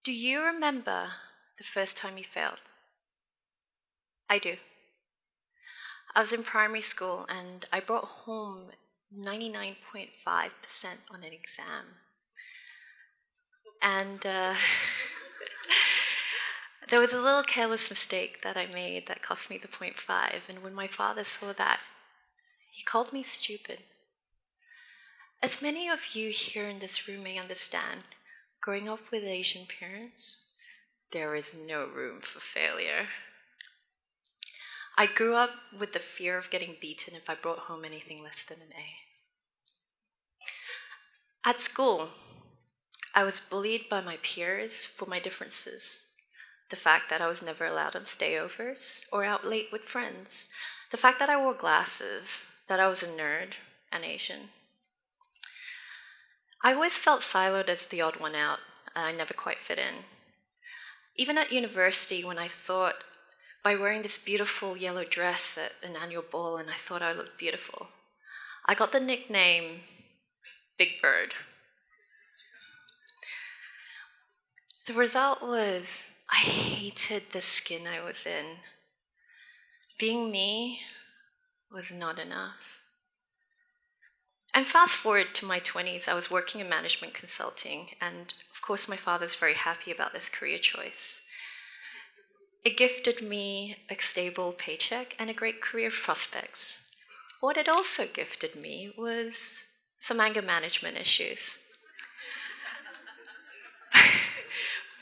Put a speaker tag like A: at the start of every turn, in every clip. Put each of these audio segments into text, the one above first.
A: Do you remember the first time you failed? I do. I was in primary school and I brought home 99.5% on an exam. And there was a little careless mistake that I made that cost me the 0.5. And when my father saw that, he called me stupid. As many of you here in this room may understand, growing up with Asian parents, there is no room for failure. I grew up with the fear of getting beaten if I brought home anything less than an A. At school, I was bullied by my peers for my differences. The fact that I was never allowed on stayovers or out late with friends. The fact that I wore glasses, that I was a nerd and Asian. I always felt siloed as the odd one out. I never quite fit in. Even at university, when I thought, by wearing this beautiful yellow dress at an annual ball and I thought I looked beautiful, I got the nickname Big Bird. The result was I hated the skin I was in. Being me was not enough. And fast forward to my 20s, I was working in management consulting, and of course my father's very happy about this career choice. It gifted me a stable paycheck and a great career prospects. What it also gifted me was some anger management issues.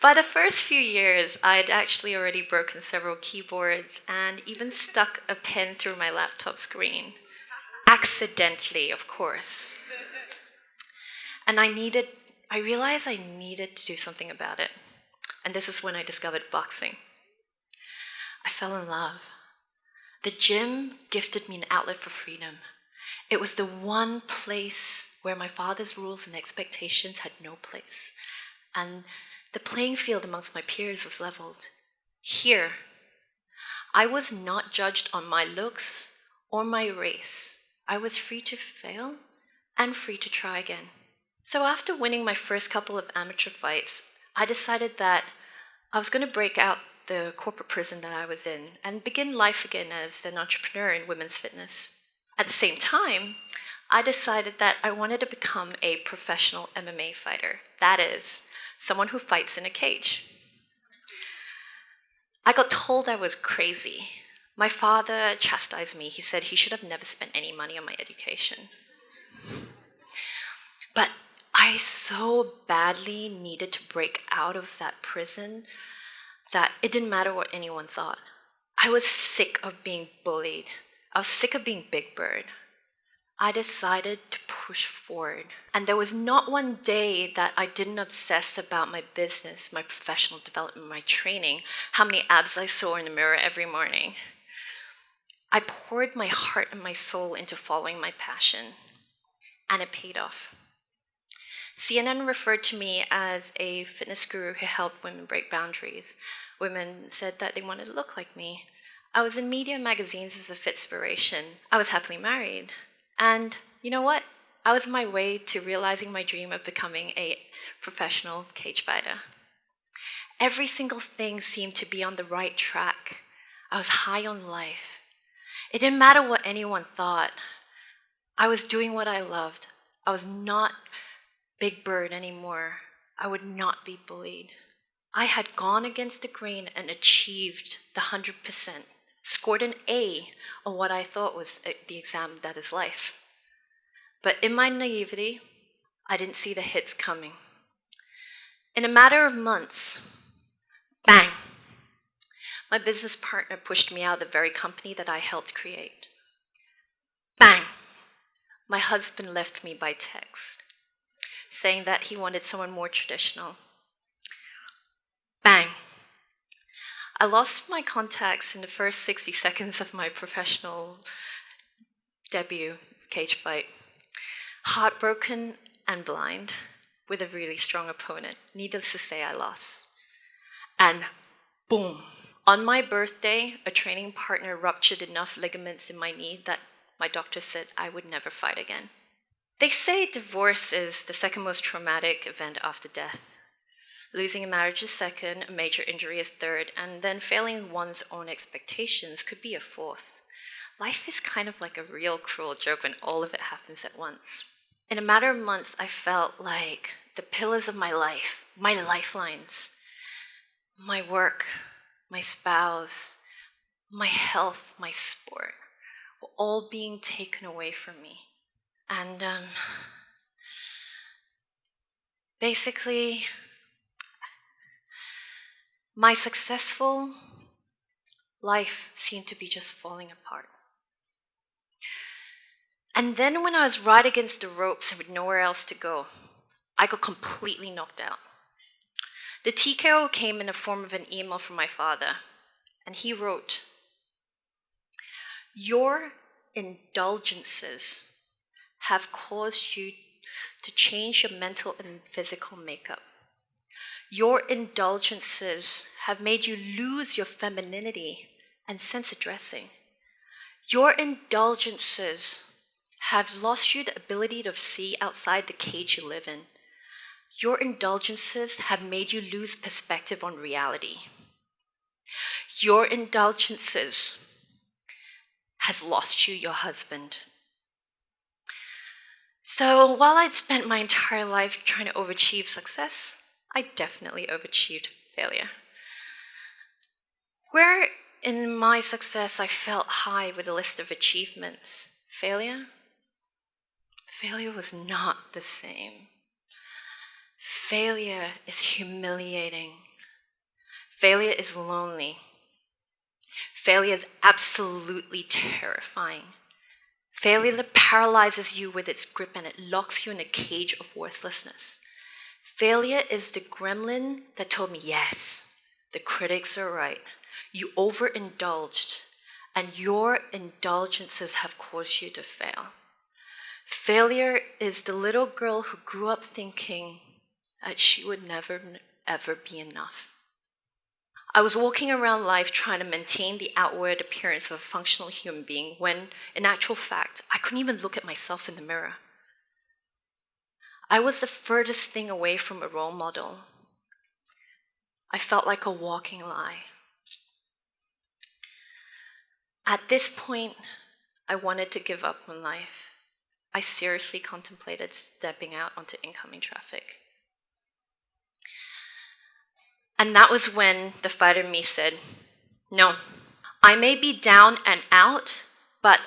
A: By the first few years, I'd actually already broken several keyboards and even stuck a pen through my laptop screen. Accidentally, of course. And I realized I needed to do something about it. And this is when I discovered boxing. I fell in love. The gym gifted me an outlet for freedom. It was the one place where my father's rules and expectations had no place. And the playing field amongst my peers was leveled. Here, I was not judged on my looks or my race. I was free to fail and free to try again. So after winning my first couple of amateur fights, I decided that I was going to break out the corporate prison that I was in and begin life again as an entrepreneur in women's fitness. At the same time, I decided that I wanted to become a professional MMA fighter. That is, someone who fights in a cage. I got told I was crazy. My father chastised me. He said he should have never spent any money on my education. But I so badly needed to break out of that prison that it didn't matter what anyone thought. I was sick of being bullied. I was sick of being Big Bird. I decided to push forward. And there was not one day that I didn't obsess about my business, my professional development, my training, how many abs I saw in the mirror every morning. I poured my heart and my soul into following my passion, and it paid off. CNN referred to me as a fitness guru who helped women break boundaries. Women said that they wanted to look like me. I was in media and magazines as a fitspiration. I was happily married. And you know what? I was on my way to realizing my dream of becoming a professional cage fighter. Every single thing seemed to be on the right track. I was high on life. It didn't matter what anyone thought. I was doing what I loved. I was not Big Bird anymore. I would not be bullied. I had gone against the grain and achieved the 100%, scored an A on what I thought was the exam that is life. But in my naivety, I didn't see the hits coming. In a matter of months, bang! My business partner pushed me out of the very company that I helped create. Bang! My husband left me by text, saying that he wanted someone more traditional. Bang! I lost my contacts in the first 60 seconds of my professional debut cage fight. Heartbroken and blind, with a really strong opponent. Needless to say, I lost. And boom! On my birthday, a training partner ruptured enough ligaments in my knee that my doctor said I would never fight again. They say divorce is the second most traumatic event after death. Losing a marriage is second, a major injury is third, and then failing one's own expectations could be a fourth. Life is kind of like a real cruel joke when all of it happens at once. In a matter of months, I felt like the pillars of my life, my lifelines, my work, my spouse, my health, my sport, were all being taken away from me. And basically, my successful life seemed to be just falling apart. And then when I was right against the ropes and with nowhere else to go, I got completely knocked out. The TKO came in the form of an email from my father, and he wrote, "Your indulgences have caused you to change your mental and physical makeup. Your indulgences have made you lose your femininity and sense of dressing. Your indulgences have lost you the ability to see outside the cage you live in. Your indulgences have made you lose perspective on reality. Your indulgences has lost you your husband." So while I'd spent my entire life trying to overachieve success, I definitely overachieved failure. Where in my success I felt high with a list of achievements, failure was not the same. Failure is humiliating. Failure is lonely. Failure is absolutely terrifying. Failure paralyzes you with its grip and it locks you in a cage of worthlessness. Failure is the gremlin that told me, yes, the critics are right. You overindulged, and your indulgences have caused you to fail. Failure is the little girl who grew up thinking that she would never, ever be enough. I was walking around life trying to maintain the outward appearance of a functional human being when, in actual fact, I couldn't even look at myself in the mirror. I was the furthest thing away from a role model. I felt like a walking lie. At this point, I wanted to give up on life. I seriously contemplated stepping out onto incoming traffic. And that was when the fighter in me said, "No, I may be down and out, but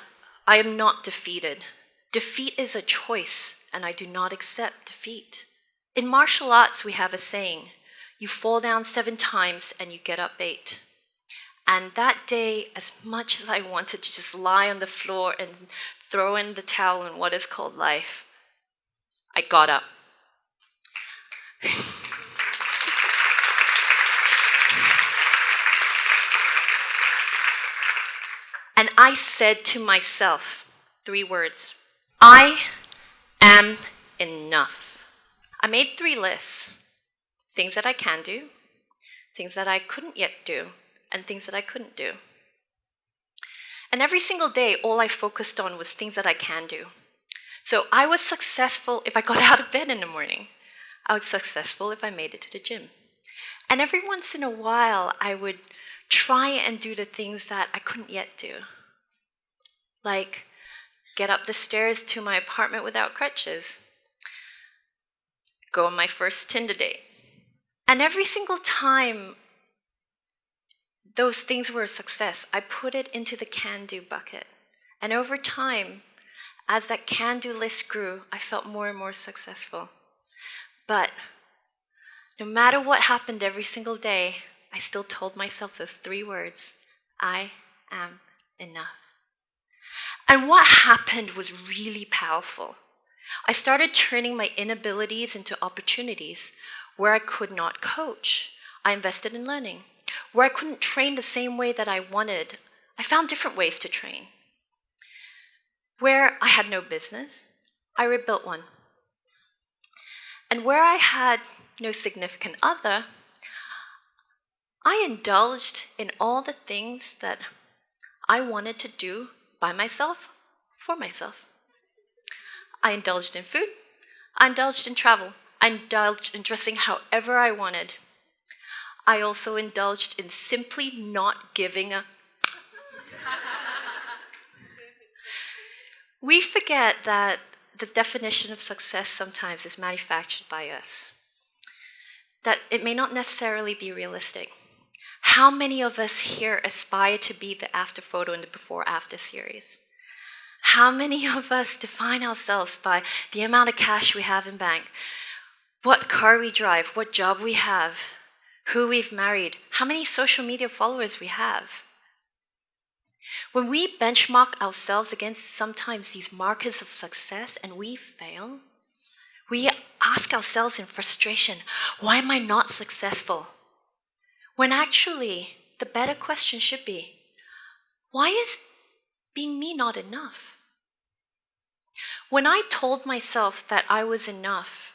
A: I am not defeated. Defeat is a choice, and I do not accept defeat." In martial arts, we have a saying, you fall down 7 times and you get up 8. And that day, as much as I wanted to just lie on the floor and throw in the towel in what is called life, I got up. And I said to myself 3 words, I am enough. I made 3 lists, things that I can do, things that I couldn't yet do, and things that I couldn't do. And every single day, all I focused on was things that I can do. So I was successful if I got out of bed in the morning. I was successful if I made it to the gym. And every once in a while, I would try and do the things that I couldn't yet do. Like get up the stairs to my apartment without crutches. Go on my first Tinder date. And every single time those things were a success, I put it into the can-do bucket. And over time, as that can-do list grew, I felt more and more successful. But no matter what happened every single day, I still told myself those 3 words, I am enough. And what happened was really powerful. I started turning my inabilities into opportunities. Where I could not coach, I invested in learning. Where I couldn't train the same way that I wanted, I found different ways to train. Where I had no business, I rebuilt one. And where I had no significant other, I indulged in all the things that I wanted to do by myself, for myself. I indulged in food, I indulged in travel, I indulged in dressing however I wanted. I also indulged in simply not giving a... We forget that the definition of success sometimes is manufactured by us, that it may not necessarily be realistic. How many of us here aspire to be the after photo in the before-after series? How many of us define ourselves by the amount of cash we have in bank, what car we drive, what job we have, who we've married, how many social media followers we have? When we benchmark ourselves against sometimes these markers of success and we fail, we ask ourselves in frustration, why am I not successful? When actually, the better question should be, why is being me not enough? When I told myself that I was enough,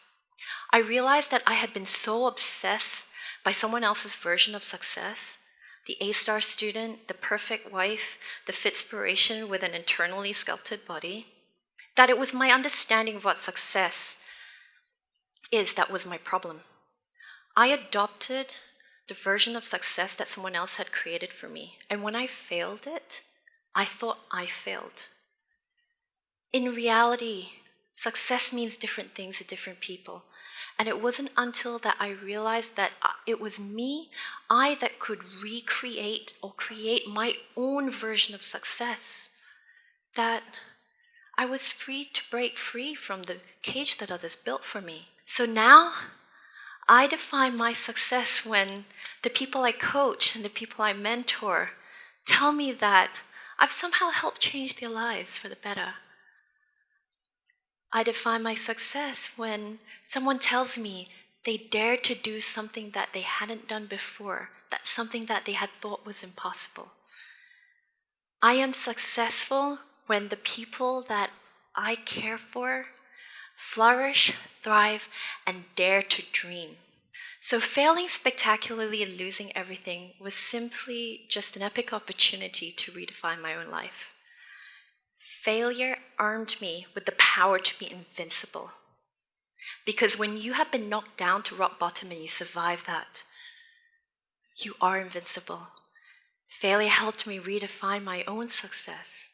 A: I realized that I had been so obsessed by someone else's version of success, the A-star student, the perfect wife, the fitspiration with an internally sculpted body, that it was my understanding of what success is that was my problem. I adopted the version of success that someone else had created for me, and when I failed it, I thought I failed. In reality, success means different things to different people. And it wasn't until that I realized that it was me, that could recreate or create my own version of success, that I was free to break free from the cage that others built for me. So now, I define my success when the people I coach and the people I mentor tell me that I've somehow helped change their lives for the better. I define my success when someone tells me they dared to do something that they hadn't done before, that's something that they had thought was impossible. I am successful when the people that I care for flourish, thrive, and dare to dream. So failing spectacularly and losing everything was simply just an epic opportunity to redefine my own life. Failure armed me with the power to be invincible. Because when you have been knocked down to rock bottom and you survive that, you are invincible. Failure helped me redefine my own success.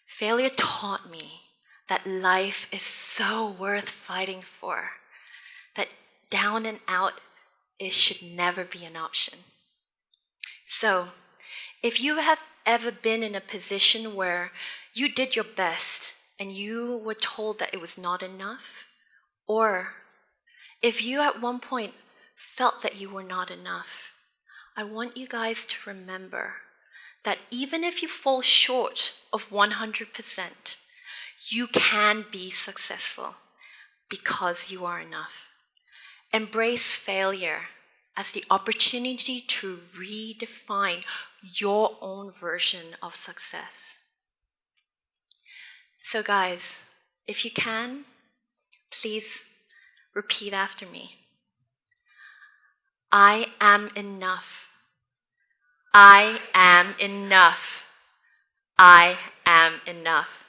A: Failure taught me that life is so worth fighting for, that down and out should never be an option. So, if you have ever been in a position where you did your best and you were told that it was not enough, or if you at one point felt that you were not enough, I want you guys to remember that even if you fall short of 100%, you can be successful because you are enough. Embrace failure as the opportunity to redefine your own version of success. So guys, if you can, please repeat after me. I am enough. I am enough. I am enough.